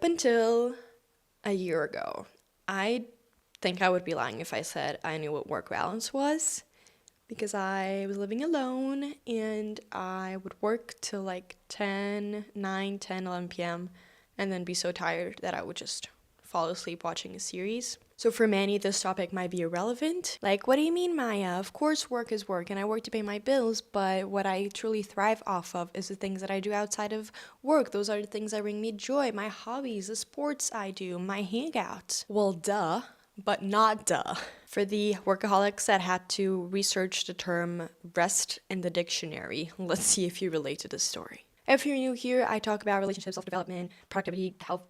Up until a year ago, I think I would be lying if I said I knew what work balance was, because I was living alone and I would work till like 11 p.m. and then be so tired that I would just fall asleep watching a series. So for many, this topic might be irrelevant. Like, what do you mean, Maya? Of course work is work and I work to pay my bills, but what I truly thrive off of is the things that I do outside of work. Those are the things that bring me joy, my hobbies, the sports I do, my hangouts. Well, duh, but not duh. For the workaholics that had to research the term rest in the dictionary, let's see if you relate to this story. If you're new here, I talk about relationships, self-development, productivity, health,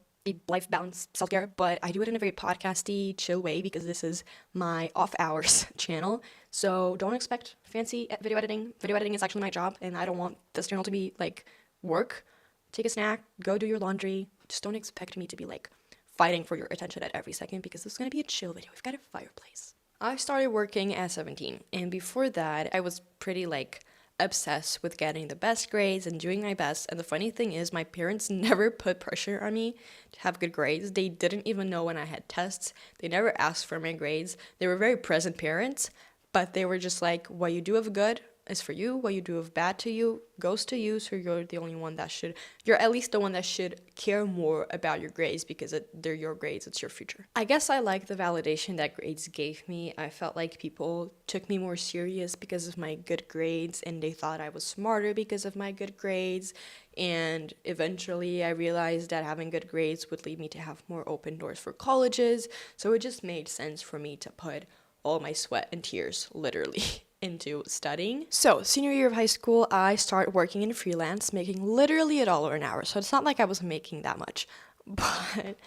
life balance, self-care, but I do it in a very podcasty, chill way because this is my off-hours channel. So don't expect fancy video editing. Video editing is actually my job, and I don't want this channel to be like work. Take a snack, go do your laundry. Just don't expect me to be like fighting for your attention at every second because this is going to be a chill video. We've got a fireplace. I started working at 17, and before that, I was pretty like obsessed with getting the best grades and doing my best. And the funny thing is, my parents never put pressure on me to have good grades. They didn't even know when I had tests. They never asked for my grades. They were very present parents, but they were just like, what you do of good is for you, what you do of bad to you goes to you, so you're the only one that should, you're at least the one that should care more about your grades because they're your grades, it's your future. I guess I like the validation that grades gave me. I felt like people took me more serious because of my good grades, and they thought I was smarter because of my good grades, and eventually I realized that having good grades would lead me to have more open doors for colleges, so it just made sense for me to put all my sweat and tears, literally, into studying. So senior year of high school, I started working in freelance, making literally $1 an hour. So it's not like I was making that much, but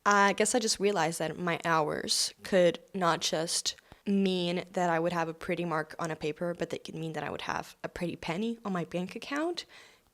I guess I just realized that my hours could not just mean that I would have a pretty mark on a paper, but they could mean that I would have a pretty penny on my bank account.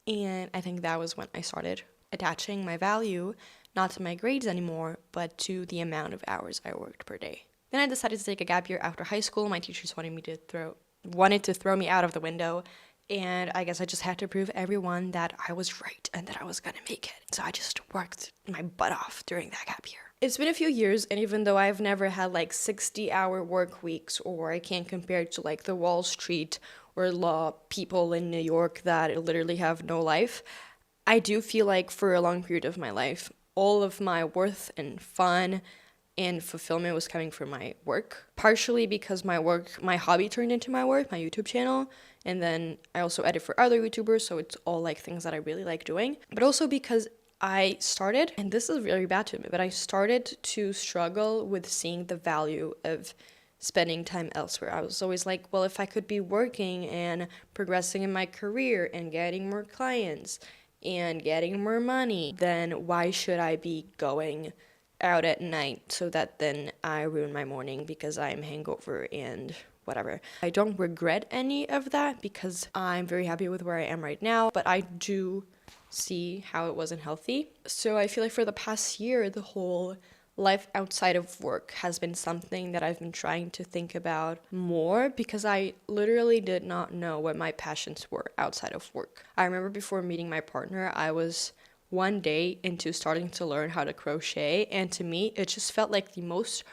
And I think that was when I started attaching my value, not to my grades anymore, but to the amount of hours I worked per day. Then I decided to take a gap year after high school. My teachers wanted to throw me out of the window, and I guess I just had to prove everyone that I was right and that I was gonna make it. So I just worked my butt off during that gap year. It's been a few years, and even though I've never had like 60-hour work weeks, or I can't compare it to like the Wall Street or law people in New York that literally have no life, I do feel like for a long period of my life, all of my worth and fun and fulfillment was coming from my work, partially because my hobby turned into my work, my YouTube channel, and then I also edit for other YouTubers, so it's all like things that I really like doing, but also because I started, and this is very bad to me, but I started to struggle with seeing the value of spending time elsewhere. I was always like, well, if I could be working and progressing in my career and getting more clients and getting more money, then why should I be going out at night so that then I ruin my morning because I'm hangover and whatever. I don't regret any of that because I'm very happy with where I am right now, but I do see how it wasn't healthy. So I feel like for the past year, the whole life outside of work has been something that I've been trying to think about more because I literally did not know what my passions were outside of work. I remember before meeting my partner, I was one day into starting to learn how to crochet, and to me it just felt like the most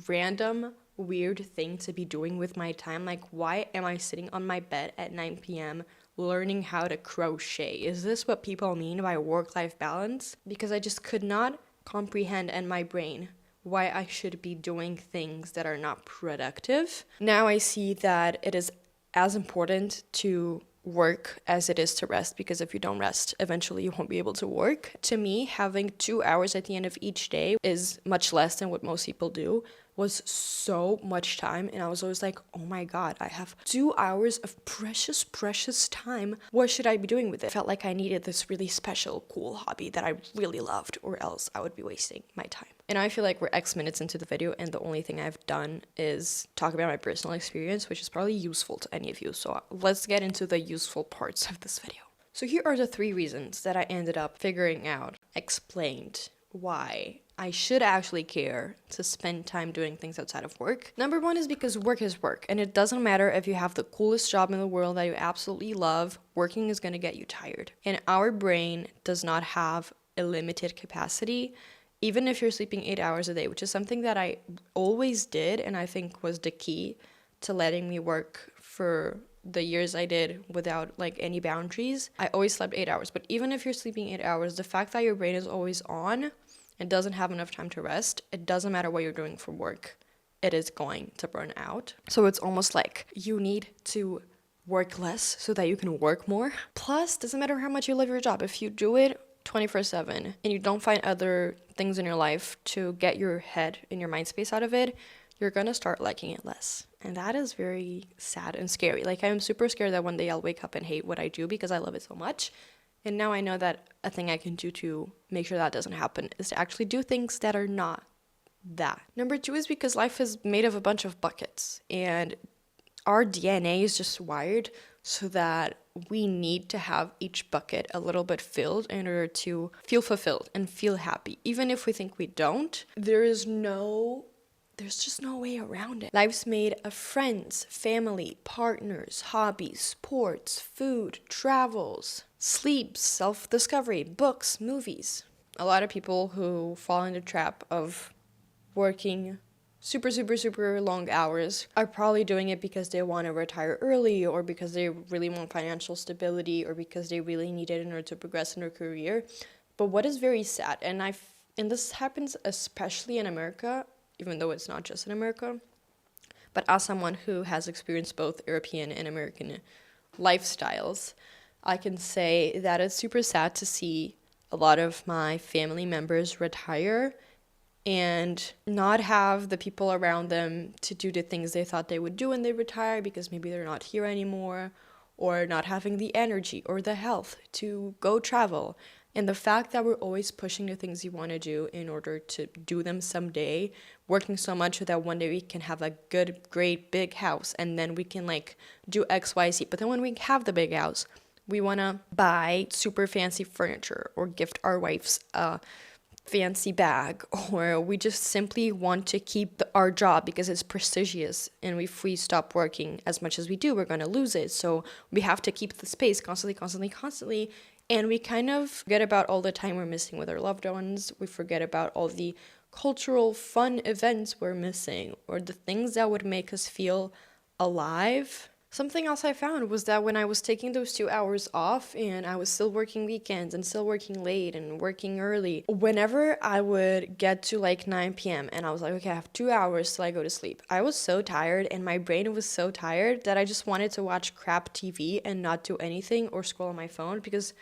random weird thing to be doing with my time. Like, why am I sitting on my bed at 9 p.m. learning how to crochet? Is this what people mean by work-life balance? Because I just could not comprehend in my brain why I should be doing things that are not productive. Now I see that it is as important to work as it is to rest, because if you don't rest, eventually you won't be able to work. To me, having 2 hours at the end of each day is much less than what most people do, was so much time, and I was always like, oh my god, I have 2 hours of precious time. What should I be doing with it? I felt like I needed this really special, cool hobby that I really loved, or else I would be wasting my time. And I feel like we're X minutes into the video, and the only thing I've done is talk about my personal experience, which is probably useful to any of you. So let's get into the useful parts of this video. So here are the 3 reasons that I ended up figuring out, explained why I should actually care to spend time doing things outside of work. Number 1 is because work is work, and it doesn't matter if you have the coolest job in the world that you absolutely love, working is going to get you tired. And our brain does not have a limited capacity, even if you're sleeping 8 hours a day, which is something that I always did and I think was the key to letting me work for the years I did without like any boundaries. I always slept 8 hours, but even if you're sleeping 8 hours, the fact that your brain is always on and doesn't have enough time to rest, it doesn't matter what you're doing for work, it is going to burn out. So it's almost like you need to work less so that you can work more. Plus, doesn't matter how much you love your job, if you do it 24/7 and you don't find other things in your life to get your head and your mind space out of it, you're gonna start liking it less. And that is very sad and scary. Like, I'm super scared that one day I'll wake up and hate what I do because I love it so much. And now I know that a thing I can do to make sure that doesn't happen is to actually do things that are not that. Number 2 is because life is made of a bunch of buckets, and our DNA is just wired so that we need to have each bucket a little bit filled in order to feel fulfilled and feel happy. Even if we think we don't, there's just no way around it. Life's made of friends, family, partners, hobbies, sports, food, travels, sleep, self-discovery, books, movies. A lot of people who fall in the trap of working super long hours are probably doing it because they want to retire early, or because they really want financial stability, or because they really need it in order to progress in their career. But what is very sad, and this happens especially in America, even though it's not just in America, but as someone who has experienced both European and American lifestyles, I can say that it's super sad to see a lot of my family members retire and not have the people around them to do the things they thought they would do when they retire, because maybe they're not here anymore, or not having the energy or the health to go travel. And the fact that we're always pushing the things you want to do in order to do them someday, working so much so that one day we can have a good, great, big house, and then we can like do X, Y, Z. But then when we have the big house, we want to buy super fancy furniture or gift our wives a fancy bag, or we just simply want to keep our job because it's prestigious, and if we stop working as much as we do, we're going to lose it. So we have to keep the space constantly, and we kind of forget about all the time we're missing with our loved ones. We forget about all the cultural fun events we're missing, or the things that would make us feel alive. Something else I found was that when I was taking those 2 hours off and I was still working weekends and still working late and working early, whenever I would get to like 9 p.m. and I was like, okay, I have 2 hours till I go to sleep, I was so tired and my brain was so tired that I just wanted to watch crap TV and not do anything or scroll on my phone, because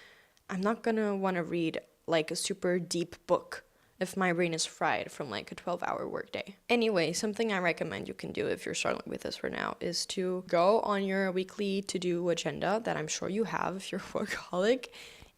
I'm not gonna want to read like a super deep book if my brain is fried from like a 12-hour workday. Anyway, something I recommend you can do if you're struggling with this for now is to go on your weekly to-do agenda that I'm sure you have if you're a workaholic,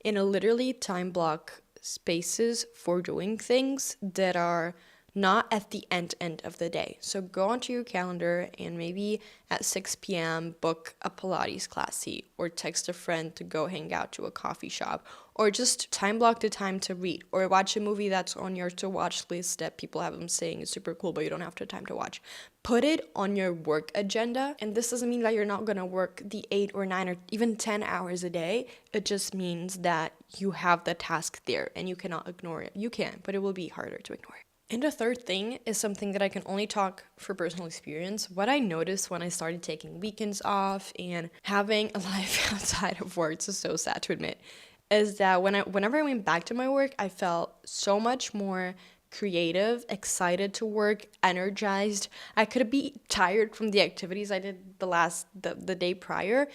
and literally time block spaces for doing things that are not at the end of the day. So go onto your calendar and maybe at 6 p.m. book a Pilates classy, or text a friend to go hang out to a coffee shop, or just time block the time to read, or watch a movie that's on your to watch list that people have them saying is super cool but you don't have the time to watch. Put it on your work agenda, and this doesn't mean that you're not gonna work the 8 or 9 or even 10 hours a day. It just means that you have the task there and you cannot ignore it. You can, but it will be harder to ignore it. And the third thing is something that I can only talk for personal experience. What I noticed when I started taking weekends off and having a life outside of work, this is so sad to admit, is that whenever I went back to my work, I felt so much more creative, excited to work, energized. I could be tired from the activities I did the day prior,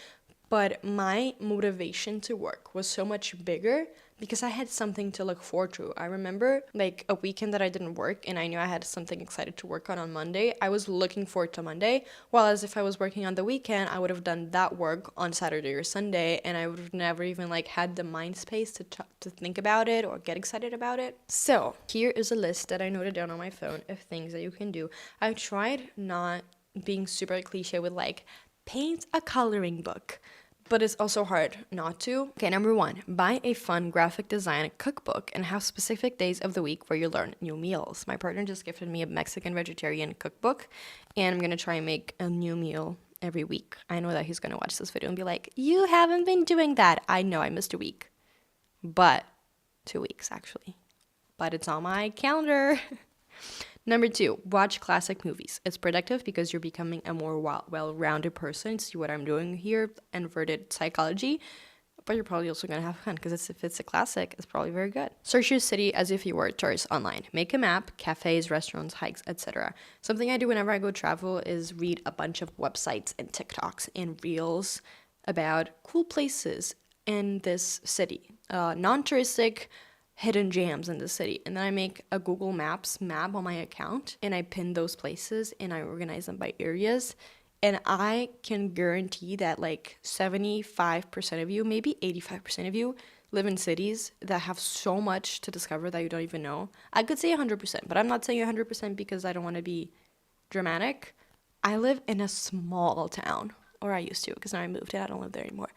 but my motivation to work was so much bigger because I had something to look forward to. I remember like a weekend that I didn't work and I knew I had something excited to work on Monday. I was looking forward to Monday, while as if I was working on the weekend, I would have done that work on Saturday or Sunday, and I would have never even like had the mind space to think about it or get excited about it. So here is a list that I noted down on my phone of things that you can do. I tried not being super cliche with like paint a coloring book, but it's also hard not to. Okay, number 1, buy a fun graphic design cookbook and have specific days of the week where you learn new meals. My partner just gifted me a Mexican vegetarian cookbook, and I'm gonna try and make a new meal every week. I know that he's gonna watch this video and be like, you haven't been doing that. I know I missed a week, but 2 weeks actually, but it's on my calendar. Number 2, watch classic movies. It's productive because you're becoming a more well-rounded person. See what I'm doing here, inverted psychology. But you're probably also going to have fun because if it's a classic, it's probably very good. Search your city as if you were a tourist online. Make a map, cafes, restaurants, hikes, etc. Something I do whenever I go travel is read a bunch of websites and TikToks and reels about cool places in this city. Non-touristic hidden gems in the city, and then I make a Google Maps map on my account and I pin those places and I organize them by areas, and I can guarantee that like 75% of you, maybe 85% of you, live in cities that have so much to discover that you don't even know. I could say 100%, but I'm not saying 100% because I don't want to be dramatic. I live in a small town, or I used to, because now I moved and I don't live there anymore.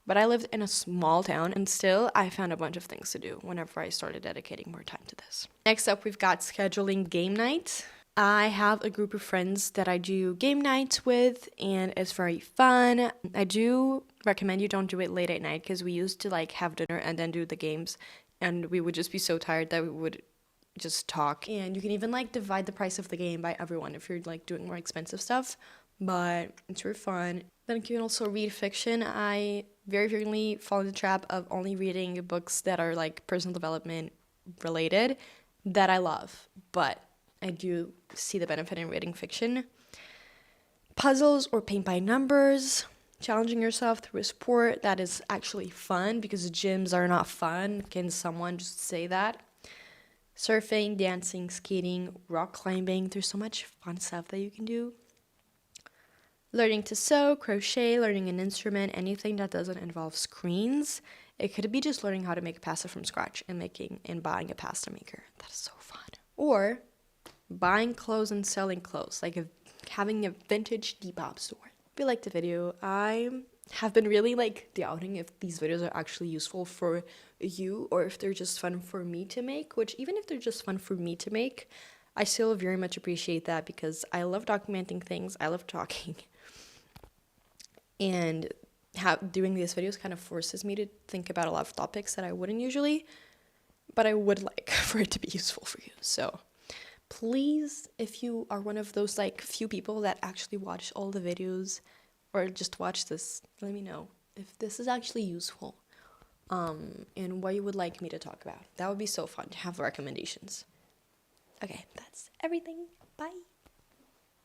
But I lived in a small town, and still I found a bunch of things to do whenever I started dedicating more time to this. Next up, we've got scheduling game night. I have a group of friends that I do game nights with, and it's very fun. I do recommend you don't do it late at night, because we used to like have dinner and then do the games, and we would just be so tired that we would just talk. And you can even like divide the price of the game by everyone if you're like doing more expensive stuff, but it's really fun. Then you can also read fiction. I very frequently fall in the trap of only reading books that are like personal development related that I love, but I do see the benefit in reading fiction. Puzzles or paint by numbers, challenging yourself through a sport that is actually fun, because gyms are not fun. Can someone just say that? Surfing, dancing, skating, rock climbing. There's so much fun stuff that you can do. Learning to sew, crochet, learning an instrument, anything that doesn't involve screens. It could be just learning how to make pasta from scratch and buying a pasta maker. That is so fun. Or buying clothes and selling clothes, like having a vintage Depop store. If you liked the video, I have been really like doubting if these videos are actually useful for you or if they're just fun for me to make, which even if they're just fun for me to make, I still very much appreciate that because I love documenting things. I love talking. And doing these videos kind of forces me to think about a lot of topics that I wouldn't usually, but I would like for it to be useful for you. So please, if you are one of those like few people that actually watch all the videos or just watch this, let me know if this is actually useful, and what you would like me to talk about. That would be so fun to have recommendations. Okay, that's everything. Bye.